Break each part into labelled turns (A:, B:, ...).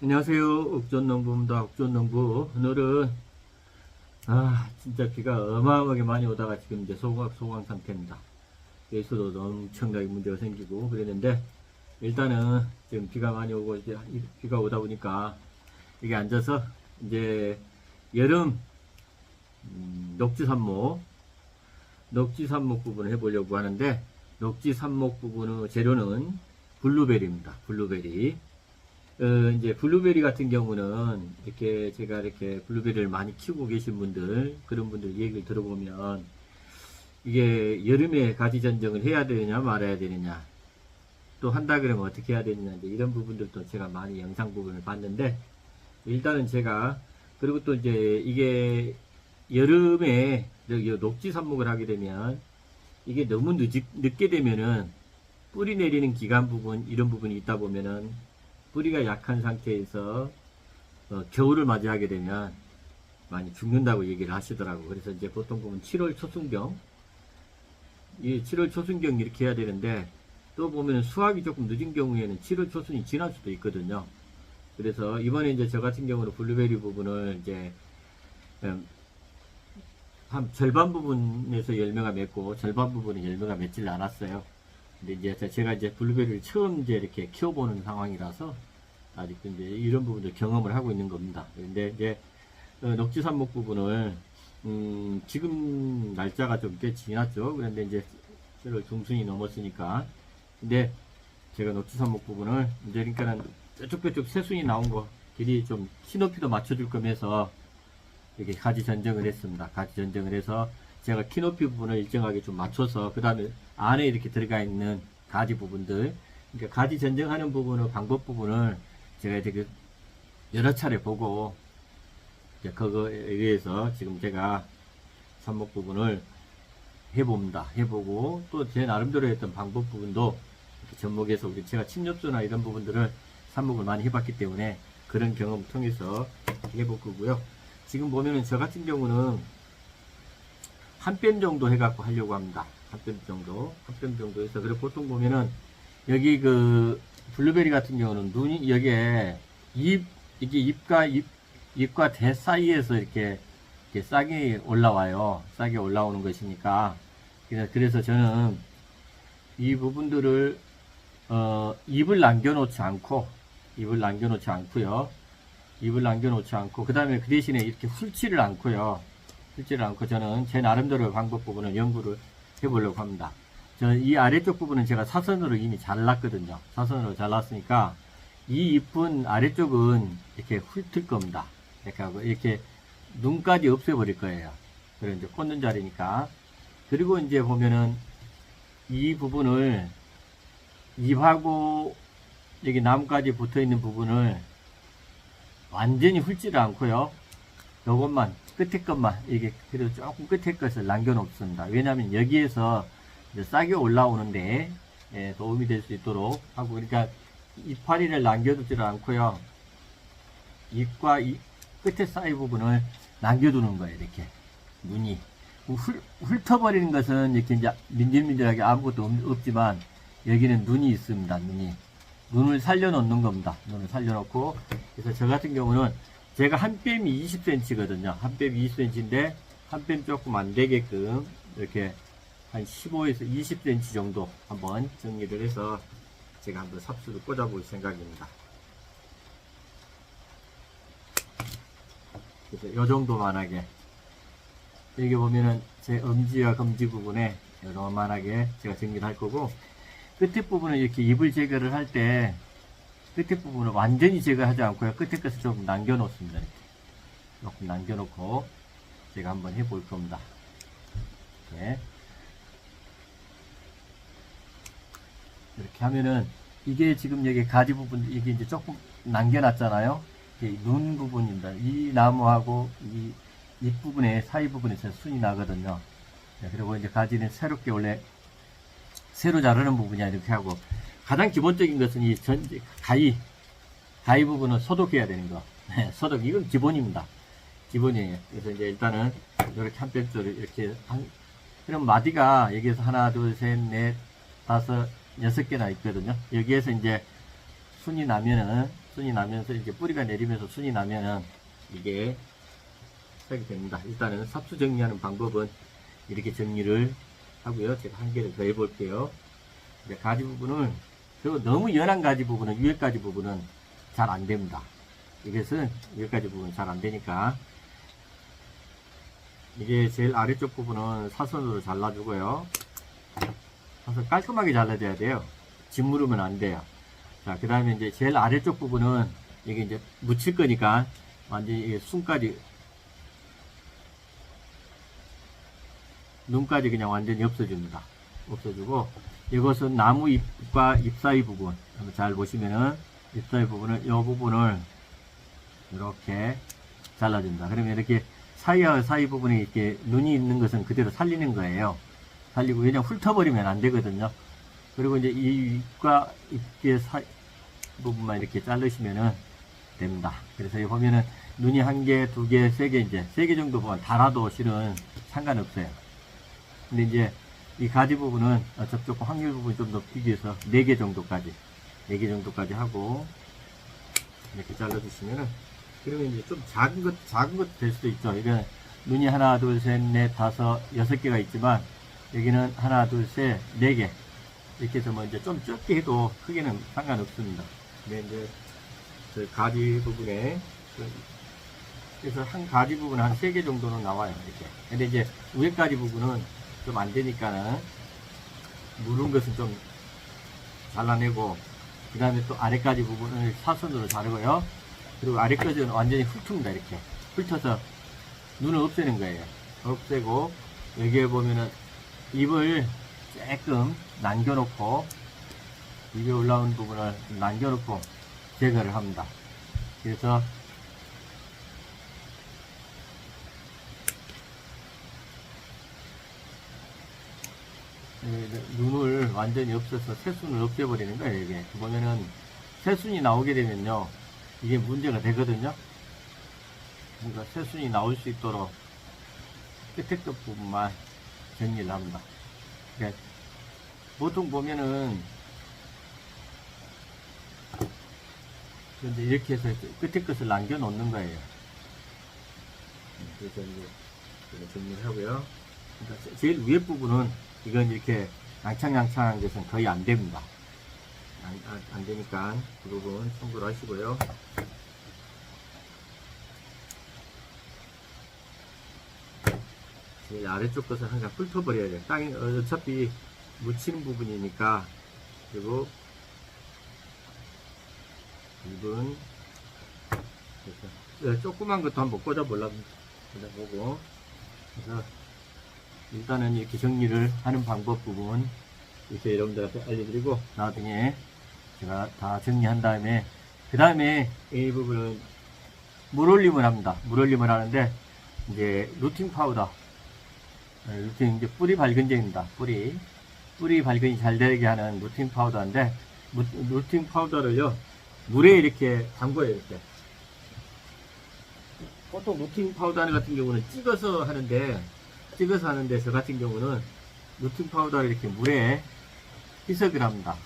A: 안녕하세요. 옥존농부입니다. 옥존농부. 오늘은 진짜 비가 어마어마하게 많이 오다가 지금 이제 소강 상태입니다. 여기서도 엄청나게 문제가 생기고 그랬는데, 일단은 지금 비가 많이 오고 이제 비가 오다 보니까 이게 앉아서 이제 여름 녹지삽목 부분을 해보려고 하는데, 녹지삽목 부분의 재료는 블루베리입니다. 블루베리. 이제 블루베리 같은 경우는 이렇게 제가 이렇게 블루베리를 많이 키우고 계신 분들, 그런 분들 얘기를 들어보면 이게 여름에 가지 전정을 해야 되느냐 말아야 되느냐, 또 한다 그러면 어떻게 해야 되느냐, 이제 이런 부분들도 제가 많이 영상 부분을 봤는데, 일단은 제가, 그리고 또 이제 이게 여름에 녹지 삽목을 하게 되면 이게 너무 늦게 되면은 뿌리 내리는 기간 부분, 이런 부분이 있다 보면은 뿌리가 약한 상태에서 겨울을 맞이하게 되면 많이 죽는다고 얘기를 하시더라고. 그래서 이제 보통 보면 7월 초순경, 이 7월 초순경 이렇게 해야 되는데, 또 보면 수확이 조금 늦은 경우에는 7월 초순이 지날 수도 있거든요. 그래서 이번에 이제 저 같은 경우는 블루베리 부분을 이제 한 절반 부분에서 열매가 맺고 절반 부분은 열매가 맺질 않았어요. 근데 이제 제가 이제 블루베리를 처음 이제 이렇게 키워보는 상황이라서 아직도 이제 이런 부분들 경험을 하고 있는 겁니다. 근데 이제 녹지삽목 부분을 지금 날짜가 좀 꽤 지났죠. 그런데 이제 7월 중순이 넘었으니까, 근데 제가 녹지삽목 부분을 이제 그러니까는 뾰족뾰족 새순이 나온 거 길이 좀 키높이도 맞춰줄 거면서 이렇게 가지 전정을 했습니다. 가지 전정을 해서 제가 키높이 부분을 일정하게 좀 맞춰서, 그 다음에 안에 이렇게 들어가 있는 가지 부분들, 그러니까 가지 전정하는 부분의 방법 부분을 제가 이제 여러 차례 보고, 이제 그거에 의해서 지금 제가 삽목 부분을 해봅니다. 해보고, 또 제 나름대로 했던 방법 부분도 이렇게 접목해서, 우리 제가 침엽수나 이런 부분들을 삽목을 많이 해봤기 때문에 그런 경험을 통해서 해볼 거고요. 지금 보면은 저 같은 경우는 한 뼘 정도 해갖고 하려고 합니다. 한 뼘 정도 해서. 그리고 보통 보면은 여기 그 블루베리 같은 경우는 눈이 여기에 이게 잎과 대 사이에서 이렇게 싹이 올라와요. 싹이 올라오는 것이니까. 그래서 저는 이 부분들을 잎을 남겨놓지 않고요. 잎을 남겨놓지 않고, 그 다음에 그 대신에 이렇게 훑지를 않고요. 저는 제 나름대로 방법 부분을 연구를 해보려고 합니다. 저는 이 아래쪽 부분은 제가 사선으로 이미 잘랐거든요. 사선으로 잘랐으니까 이 잎은 아래쪽은 이렇게 훑을 겁니다. 이렇게 하고 이렇게 눈까지 없애버릴 거예요. 그리고 이제 꽂는 자리니까. 그리고 이제 보면은 이 부분을 잎하고 여기 나뭇가지 붙어 있는 부분을 완전히 훑지를 않고요. 요것만, 끝에 것만, 이게, 그래도 조금 끝에 것을 남겨놓습니다. 왜냐하면 여기에서 이제 싹이 올라오는데, 도움이 될 수 있도록 하고, 그러니까 이파리를 남겨두지를 않고요. 잎과 이 끝에 사이 부분을 남겨두는 거예요, 이렇게. 눈이. 훑어버리는 것은 이렇게 이제 민들민들하게 아무것도 없지만, 여기는 눈이 있습니다, 눈이. 눈을 살려놓는 겁니다. 눈을 살려놓고. 그래서 저 같은 경우는 제가 한 뼘이 20cm거든요. 한 뼘이 20cm인데, 한 뼘 조금 안 되게끔, 이렇게 한 15에서 20cm 정도 한번 정리를 해서 제가 한번 삽수를 꽂아볼 생각입니다. 그래서 요 정도만하게. 여기 보면은 제 엄지와 검지 부분에 요만하게 제가 정리를 할 거고, 끝에 부분은 이렇게 잎을 제거를 할 때, 끝에 부분을 완전히 제거하지 않고요. 끝에 것을 조금 남겨놓습니다. 이렇게. 조금 남겨놓고, 제가 한번 해볼 겁니다. 이렇게. 이렇게 하면은, 이게 지금 여기 가지 부분, 이게 이제 조금 남겨놨잖아요. 이게 눈 부분입니다. 이 나무하고 이 잎 부분에, 사이 부분에서 순이 나거든요. 그리고 이제 가지는 새롭게 원래, 새로 자르는 부분이야, 이렇게 하고. 가장 기본적인 것은 이 가위 부분은 소독해야 되는 거. 소독, 이건 기본입니다. 기본이에요. 그래서 이제 일단은 이렇게 한 뼘짜리 이렇게 그럼 마디가 여기에서 하나, 둘, 셋, 넷, 다섯, 6개나 있거든요. 여기에서 이제 순이 나면은 순이 나면서 이제 뿌리가 내리면서 순이 나면은 이게 시작이 됩니다. 일단은 삽수 정리하는 방법은 이렇게 정리를 하고요. 제가 한 개를 더 해볼게요. 이제 가지 부분을, 그리고 너무 연한 가지 부분은, 위에까지 부분은 잘 안 됩니다. 이것은 위에까지 부분은 잘 안 되니까, 이게 제일 아래쪽 부분은 사선으로 잘라주고요. 사선 깔끔하게 잘라줘야 돼요. 짓무르면 안 돼요. 자, 그 다음에 이제 제일 아래쪽 부분은 이게 이제 묻힐 거니까 완전히 순까지, 눈까지 그냥 완전히 없어줍니다. 없어주고, 이것은 나무 잎과 잎 사이 부분, 한번 잘 보시면은 잎 사이 부분을, 이 부분을 이렇게 잘라줍니다. 그러면 이렇게 사이와 사이 부분에 이렇게 눈이 있는 것은 그대로 살리는 거예요. 살리고, 그냥 훑어버리면 안 되거든요. 그리고 이제 이 잎과 잎의 사이 부분만 이렇게 자르시면은 됩니다. 그래서 여기 보면은 눈이 한 개, 두 개, 세 개, 이제 세 개 정도 보면 달아도 실은 상관없어요. 근데 이제 이 가지 부분은 저쪽 확률 부분 좀 높이기 위해서 4개 정도까지, 4개 정도까지 하고, 이렇게 잘라주시면은, 그러면 이제 좀 작은 것 될 수도 있죠. 이게 눈이 하나, 둘, 셋, 넷, 다섯, 6개가 있지만, 여기는 하나, 둘, 셋, 4개. 이렇게 해서 뭐 이제 좀 적게 해도 크게는 상관없습니다. 근데 이제 그 가지 부분에, 그래서 한 가지 부분 한 3개 정도는 나와요. 이렇게. 근데 이제 위에까지 부분은 좀 안 되니까는 무른 것은 좀 잘라내고, 그 다음에 또 아래까지 부분을 사선으로 자르고요. 그리고 아래까지는 완전히 훑습니다. 이렇게 훑어서 눈을 없애는 거예요. 없애고, 여기에 보면은 잎을 조금 남겨놓고, 입에 올라온 부분을 남겨놓고 제거를 합니다. 그래서 눈을 완전히 없애서 새순을 없애버리는 거예요. 이게 보면은 새순이 나오게 되면요, 이게 문제가 되거든요. 그러니까 새순이 나올 수 있도록 끝에 끝 부분만 정리를 합니다. 그러니까 보통 보면은 이제 이렇게 해서 끝에 끝을 남겨 놓는 거예요. 그래서 이제 정리를 하고요. 그러니까 제일 위에 부분은 이건 이렇게 양창양창한 것은 거의 안 됩니다. 안 되니까 그 부분 참고를 하시고요. 제일 아래쪽 것을 항상 훑어버려야 돼요. 땅이 어차피 묻히는 부분이니까. 그리고 이분 조그만 것도 한번 꽂아보려고 보고, 그래서 일단은 이렇게 정리를 하는 방법 부분 이렇게 여러분들한테 알려드리고, 나중에 제가 다 정리한 다음에, 그 다음에 이 부분은 물올림을 합니다. 물올림을 하는데, 이제 루팅 파우더, 루팅, 이제 뿌리 발근제입니다. 뿌리 발근이 잘 되게 하는 루팅 파우더인데, 루팅 파우더를요 물에 이렇게 담궈요. 이렇게 보통 루팅 파우더 같은 경우는 찍어서 하는데, 저 같은 경우는 루팅 파우더를 이렇게 물에 희석을 합니다.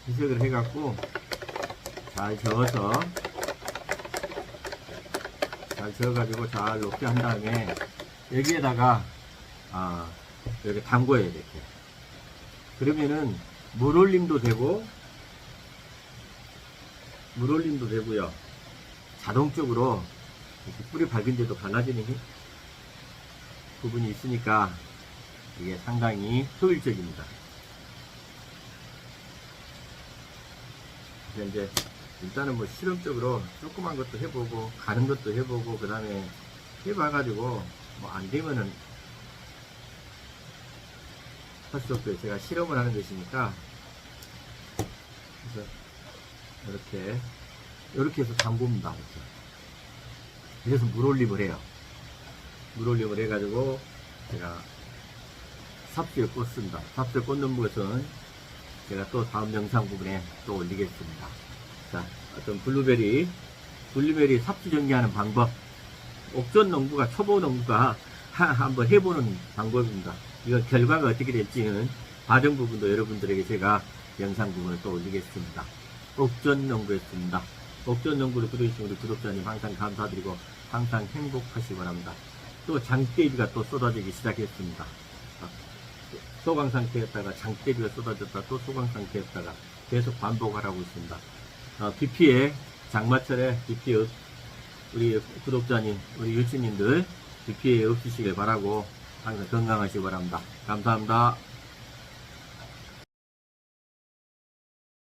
A: 희석을 해갖고 잘 저어가지고 잘 녹게 한 다음에 여기에다가 이렇게 담궈요. 이렇게. 그러면은 물올림도 되고요. 자동적으로 이렇게 뿌리 발근제도 갈라지는 부분이 있으니까 이게 상당히 효율적입니다. 그래서 이제 일단은 뭐 실험적으로 조그만 것도 해보고, 가는 것도 해보고, 그 다음에 해봐가지고 뭐 안 되면은 할 수 없어요. 제가 실험을 하는 것이니까. 그래서 이렇게 해서 담굽니다. 이렇게. 그래서 물올림을 해요. 물올림을 해가지고 제가 삽수에 꽂습니다. 삽수에 꽂는 것은 제가 또 다음 영상 부분에 또 올리겠습니다. 자, 어떤 블루베리 삽수 정리하는 방법, 옥전 농부가, 초보 농부가 한번 해보는 방법입니다. 이건 결과가 어떻게 될지는 과정 부분도 여러분들에게 제가 영상 부분을 또 올리겠습니다. 옥전 농부였습니다. 옥전 연구를 들어주신 우리 구독자님 항상 감사드리고 항상 행복하시기 바랍니다. 또 장대비가 또 쏟아지기 시작했습니다. 소강 상태였다가 장대비가 쏟아졌다 또 소강 상태였다가 계속 반복하라고 있습니다. BP에 장마철에 BP에 우리 구독자님 우리 유치님들 BP에 없으시길 바라고 항상 건강하시기 바랍니다. 감사합니다.